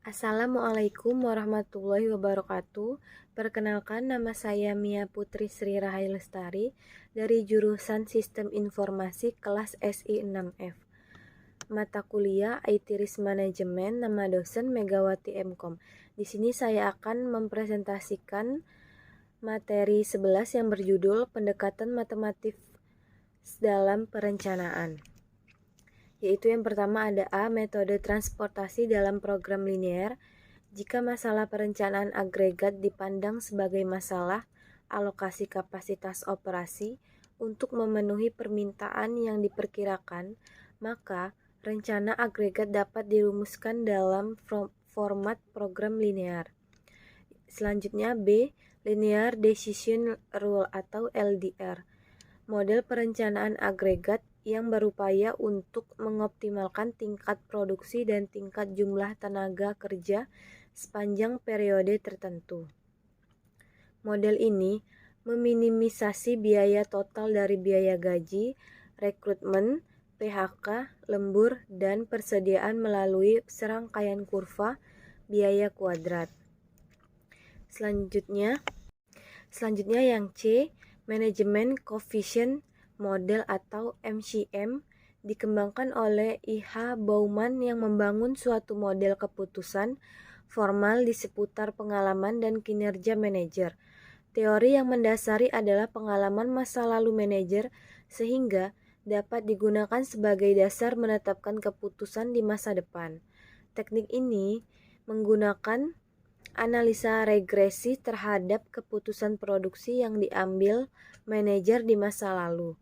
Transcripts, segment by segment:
Assalamualaikum warahmatullahi wabarakatuh. Perkenalkan, nama saya Mia Putri Sri Rahayu Lestari dari jurusan Sistem Informasi kelas SI 6F. Mata kuliah IT Risk Management, nama dosen Megawati Mkom. Di sini saya akan mempresentasikan materi 11 yang berjudul Pendekatan Matematik dalam Perencanaan. Yaitu yang pertama ada A. Metode transportasi dalam program linear. Jika masalah perencanaan agregat dipandang sebagai masalah alokasi kapasitas operasi untuk memenuhi permintaan yang diperkirakan, maka rencana agregat dapat dirumuskan dalam format program linear. Selanjutnya B. Linear Decision Rule atau LDR. Model perencanaan agregat yang berupaya untuk mengoptimalkan tingkat produksi dan tingkat jumlah tenaga kerja sepanjang periode tertentu. Model ini meminimisasi biaya total dari biaya gaji, rekrutmen, PHK, lembur, dan persediaan melalui serangkaian kurva biaya kuadrat. Selanjutnya yang C, Manajemen Coefficient Model atau MCM, dikembangkan oleh I.H. Baumann yang membangun suatu model keputusan formal di seputar pengalaman dan kinerja manajer. Teori yang mendasari adalah pengalaman masa lalu manajer sehingga dapat digunakan sebagai dasar menetapkan keputusan di masa depan. Teknik ini menggunakan analisa regresi terhadap keputusan produksi yang diambil manajer di masa lalu.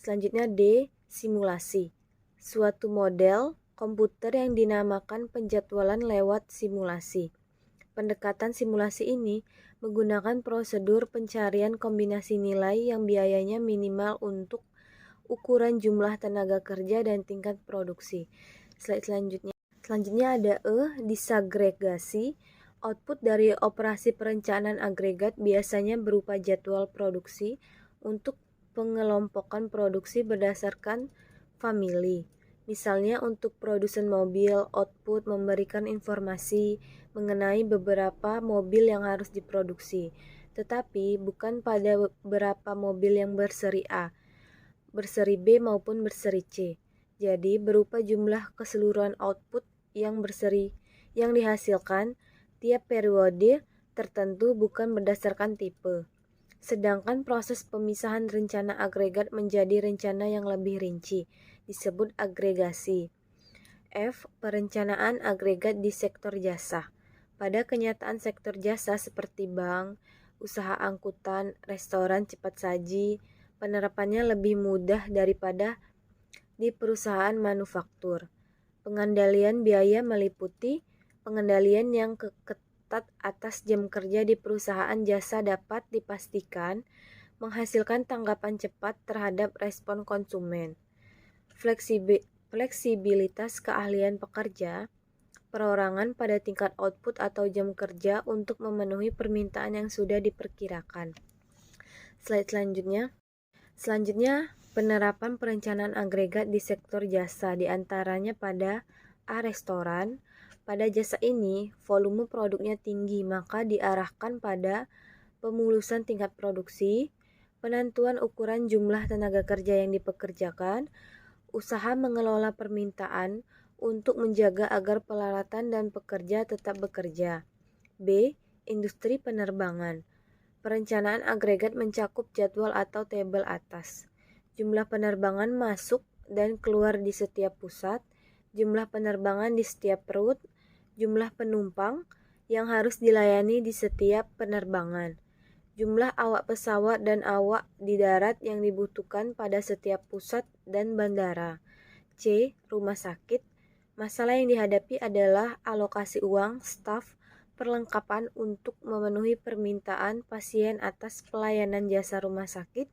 Selanjutnya D. Simulasi. Suatu model komputer yang dinamakan penjadwalan lewat simulasi. Pendekatan simulasi ini menggunakan prosedur pencarian kombinasi nilai yang biayanya minimal untuk ukuran jumlah tenaga kerja dan tingkat produksi. Selanjutnya ada E. Disagregasi. Output dari operasi perencanaan agregat biasanya berupa jadwal produksi untuk pengelompokan produksi berdasarkan famili. Misalnya untuk produsen mobil, output memberikan informasi mengenai beberapa mobil yang harus diproduksi, tetapi bukan pada beberapa mobil yang berseri A, berseri B maupun berseri C. Jadi berupa jumlah keseluruhan output yang berseri yang dihasilkan tiap periode tertentu bukan berdasarkan tipe. Sedangkan proses pemisahan rencana agregat menjadi rencana yang lebih rinci, disebut agregasi. F. Perencanaan agregat di sektor jasa. Pada kenyataan sektor jasa seperti bank, usaha angkutan, restoran cepat saji, penerapannya lebih mudah daripada di perusahaan manufaktur. Pengendalian biaya meliputi pengendalian yang ketat atas jam kerja di perusahaan jasa dapat dipastikan menghasilkan tanggapan cepat terhadap respon konsumen. Fleksibilitas keahlian pekerja, perorangan pada tingkat output atau jam kerja untuk memenuhi permintaan yang sudah diperkirakan. Selanjutnya, penerapan perencanaan agregat di sektor jasa diantaranya pada A. Restoran. Pada jasa ini, volume produknya tinggi, maka diarahkan pada pemulusan tingkat produksi, penentuan ukuran jumlah tenaga kerja yang dipekerjakan, usaha mengelola permintaan untuk menjaga agar peralatan dan pekerja tetap bekerja. B. Industri penerbangan. Perencanaan agregat mencakup jadwal atau tabel atas. Jumlah penerbangan masuk dan keluar di setiap pusat, jumlah penerbangan di setiap rute, jumlah penumpang yang harus dilayani di setiap penerbangan, jumlah awak pesawat dan awak di darat yang dibutuhkan pada setiap pusat dan bandara. C. Rumah sakit. Masalah yang dihadapi adalah alokasi uang, staf, perlengkapan untuk memenuhi permintaan pasien atas pelayanan jasa rumah sakit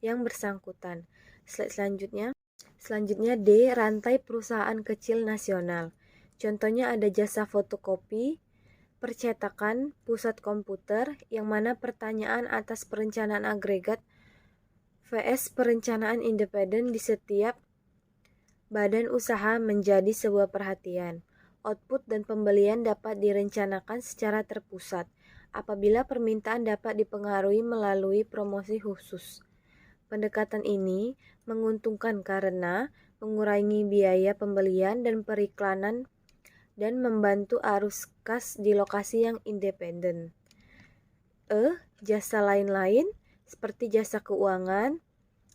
yang bersangkutan. Selanjutnya D. Rantai perusahaan kecil nasional. Contohnya ada jasa fotokopi, percetakan, pusat komputer, yang mana pertanyaan atas perencanaan agregat vs perencanaan independen di setiap badan usaha menjadi sebuah perhatian. output dan pembelian dapat direncanakan secara terpusat apabila permintaan dapat dipengaruhi melalui promosi khusus. Pendekatan ini menguntungkan karena mengurangi biaya pembelian dan periklanan dan membantu arus kas di lokasi yang independen. Jasa lain-lain seperti jasa keuangan,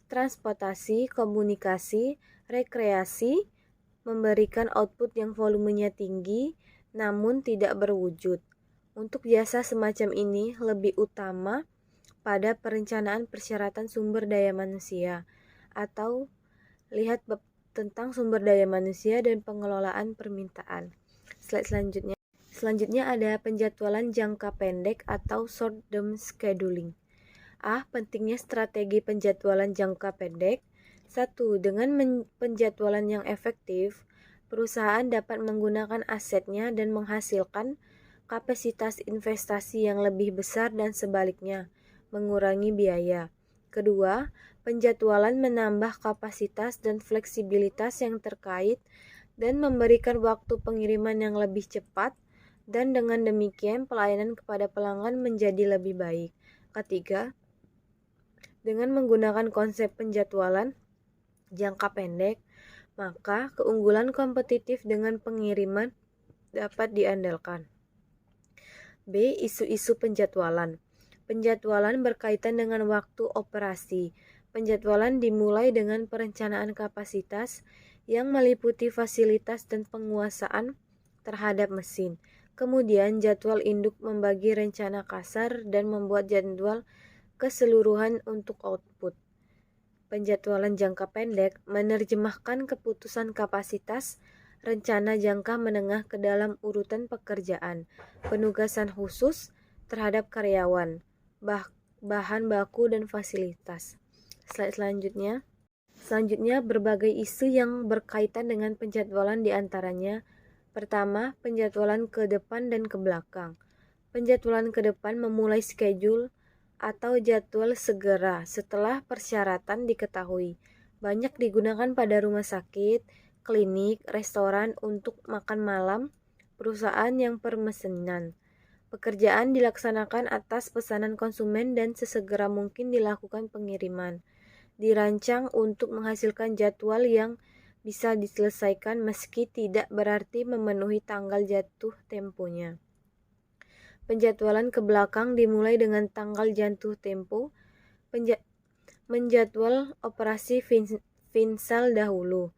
transportasi, komunikasi, rekreasi, memberikan output yang volumenya tinggi namun tidak berwujud. Untuk jasa semacam ini lebih utama pada perencanaan persyaratan sumber daya manusia atau lihat bab tentang sumber daya manusia dan pengelolaan permintaan. Slide selanjutnya. Selanjutnya ada penjadwalan jangka pendek atau short term scheduling. Pentingnya strategi penjadwalan jangka pendek. 1. Dengan penjadwalan yang efektif, perusahaan dapat menggunakan asetnya dan menghasilkan kapasitas investasi yang lebih besar dan sebaliknya, mengurangi biaya. Kedua, penjadwalan menambah kapasitas dan fleksibilitas yang terkait dan memberikan waktu pengiriman yang lebih cepat, dan dengan demikian pelayanan kepada pelanggan menjadi lebih baik. Ketiga, dengan menggunakan konsep penjadwalan jangka pendek, maka keunggulan kompetitif dengan pengiriman dapat diandalkan. B. Isu-isu penjadwalan. Penjadwalan berkaitan dengan waktu operasi. Penjadwalan dimulai dengan perencanaan kapasitas yang meliputi fasilitas dan penguasaan terhadap mesin. Kemudian jadwal induk membagi rencana kasar dan membuat jadwal keseluruhan untuk output. Penjadwalan jangka pendek menerjemahkan keputusan kapasitas rencana jangka menengah ke dalam urutan pekerjaan, penugasan khusus terhadap karyawan, bahan baku dan fasilitas. Slide selanjutnya. Selanjutnya, berbagai isu yang berkaitan dengan penjadwalan diantaranya. Pertama, penjadwalan ke depan dan ke belakang. Penjadwalan ke depan memulai schedule atau jadwal segera setelah persyaratan diketahui. Banyak digunakan pada rumah sakit, klinik, restoran untuk makan malam, perusahaan yang permesenan. Pekerjaan dilaksanakan atas pesanan konsumen dan sesegera mungkin dilakukan pengiriman. Dirancang untuk menghasilkan jadwal yang bisa diselesaikan meski tidak berarti memenuhi tanggal jatuh temponya. Penjadwalan ke belakang dimulai dengan tanggal jatuh tempo. Menjadwal operasi Finsal dahulu.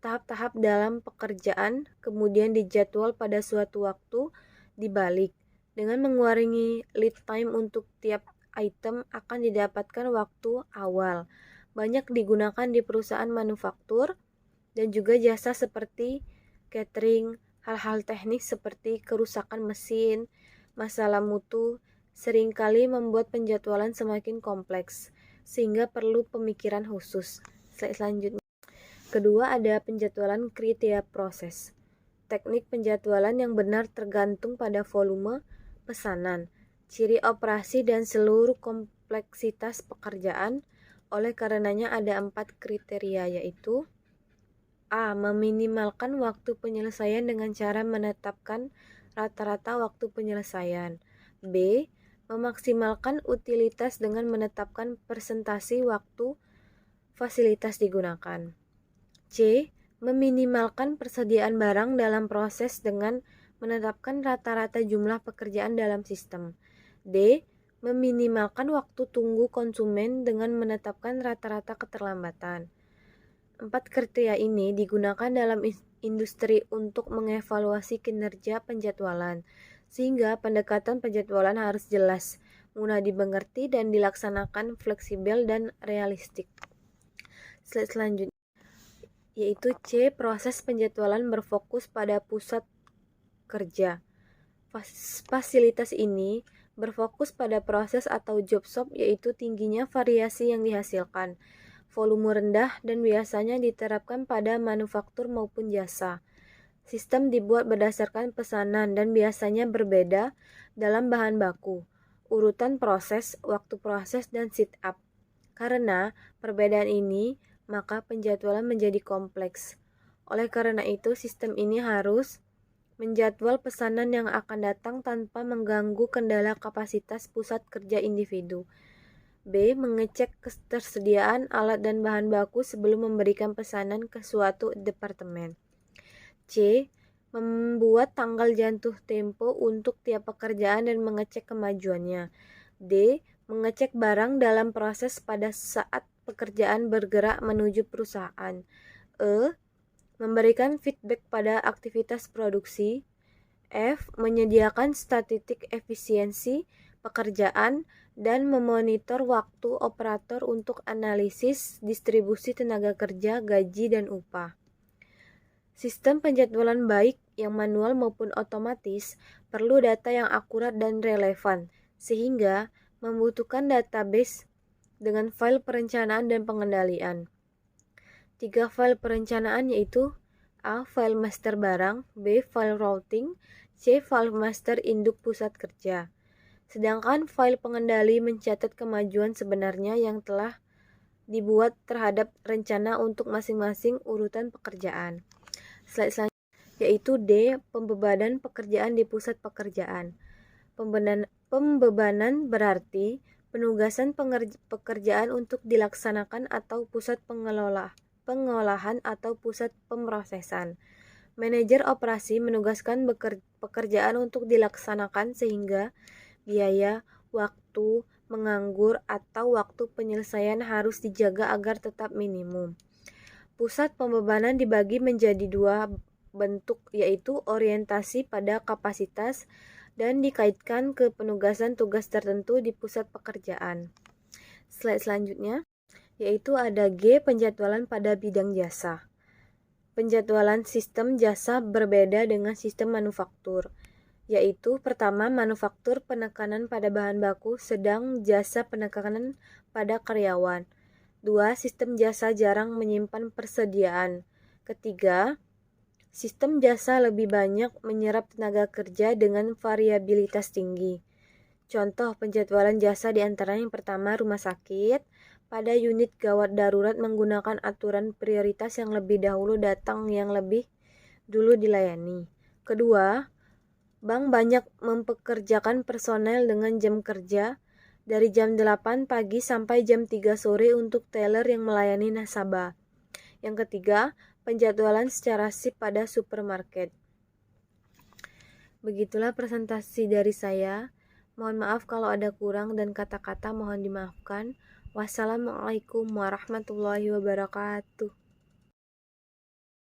Tahap-tahap dalam pekerjaan kemudian dijadwal pada suatu waktu dibalik. Dengan mengurangi lead time untuk tiap item akan didapatkan waktu awal. Banyak digunakan di perusahaan manufaktur dan juga jasa seperti catering, hal-hal teknis seperti kerusakan mesin, masalah mutu, seringkali membuat penjadwalan semakin kompleks, sehingga perlu pemikiran khusus. Slide selanjutnya. Kedua, ada penjadwalan kriteria proses. Teknik penjadwalan yang benar tergantung pada volume pesanan, ciri operasi dan seluruh kompleksitas pekerjaan. Oleh karenanya ada 4 kriteria, yaitu A. Meminimalkan waktu penyelesaian dengan cara menetapkan rata-rata waktu penyelesaian. B. Memaksimalkan utilitas dengan menetapkan persentase waktu fasilitas digunakan. C. Meminimalkan persediaan barang dalam proses dengan menetapkan rata-rata jumlah pekerjaan dalam sistem. D. Meminimalkan waktu tunggu konsumen dengan menetapkan rata-rata keterlambatan. 4 kriteria ini digunakan dalam industri untuk mengevaluasi kinerja penjadwalan, sehingga pendekatan penjadwalan harus jelas, mudah dimengerti, dan dilaksanakan fleksibel dan realistik. Slide selanjutnya, yaitu C. Proses penjadwalan berfokus pada pusat kerja. Fasilitas ini berfokus pada proses atau job shop, yaitu tingginya variasi yang dihasilkan, volume rendah, dan biasanya diterapkan pada manufaktur maupun jasa. Sistem dibuat berdasarkan pesanan dan biasanya berbeda dalam bahan baku, urutan proses, waktu proses, dan sit-up. Karena perbedaan ini, maka penjadwalan menjadi kompleks. Oleh karena itu, sistem ini harus menjadwal pesanan yang akan datang tanpa mengganggu kendala kapasitas pusat kerja individu. B. Mengecek ketersediaan alat dan bahan baku sebelum memberikan pesanan ke suatu departemen. C. Membuat tanggal jatuh tempo untuk tiap pekerjaan dan mengecek kemajuannya. D. Mengecek barang dalam proses pada saat pekerjaan bergerak menuju perusahaan. E. Memberikan feedback pada aktivitas produksi. F. Menyediakan statistik efisiensi pekerjaan dan memonitor waktu operator untuk analisis distribusi tenaga kerja, gaji, dan upah. Sistem penjadwalan baik yang manual maupun otomatis perlu data yang akurat dan relevan, sehingga membutuhkan database dengan file perencanaan dan pengendalian. 3 file perencanaan yaitu A. File master barang, B. File routing, C. File master induk pusat kerja. Sedangkan file pengendali mencatat kemajuan sebenarnya yang telah dibuat terhadap rencana untuk masing-masing urutan pekerjaan. Slide selanjutnya yaitu D. Pembebanan pekerjaan di pusat pekerjaan. Pembebanan berarti penugasan pekerjaan untuk dilaksanakan atau pusat pengolahan atau pusat pemrosesan. Manajer operasi menugaskan pekerjaan untuk dilaksanakan sehingga biaya, waktu, menganggur, atau waktu penyelesaian harus dijaga agar tetap minimum. Pusat pembebanan dibagi menjadi 2 bentuk, yaitu orientasi pada kapasitas dan dikaitkan ke penugasan tugas tertentu di pusat pekerjaan. Slide selanjutnya yaitu ada G. Penjadwalan pada bidang jasa. Penjadwalan sistem jasa berbeda dengan sistem manufaktur, yaitu pertama manufaktur penekanan pada bahan baku, sedang jasa penekanan pada karyawan. 2. Sistem jasa jarang menyimpan persediaan. Ketiga, sistem jasa lebih banyak menyerap tenaga kerja dengan variabilitas tinggi. Contoh penjadwalan jasa diantaranya yang pertama rumah sakit, pada unit gawat darurat menggunakan aturan prioritas yang lebih dahulu datang yang lebih dulu dilayani. Kedua, bank banyak mempekerjakan personel dengan jam kerja dari jam 8 pagi sampai jam 3 sore untuk teller yang melayani nasabah. Yang ketiga, penjadwalan secara shift pada supermarket. Begitulah presentasi dari saya. Mohon maaf kalau ada kurang dan kata-kata mohon dimaafkan. Wassalamualaikum warahmatullahi wabarakatuh.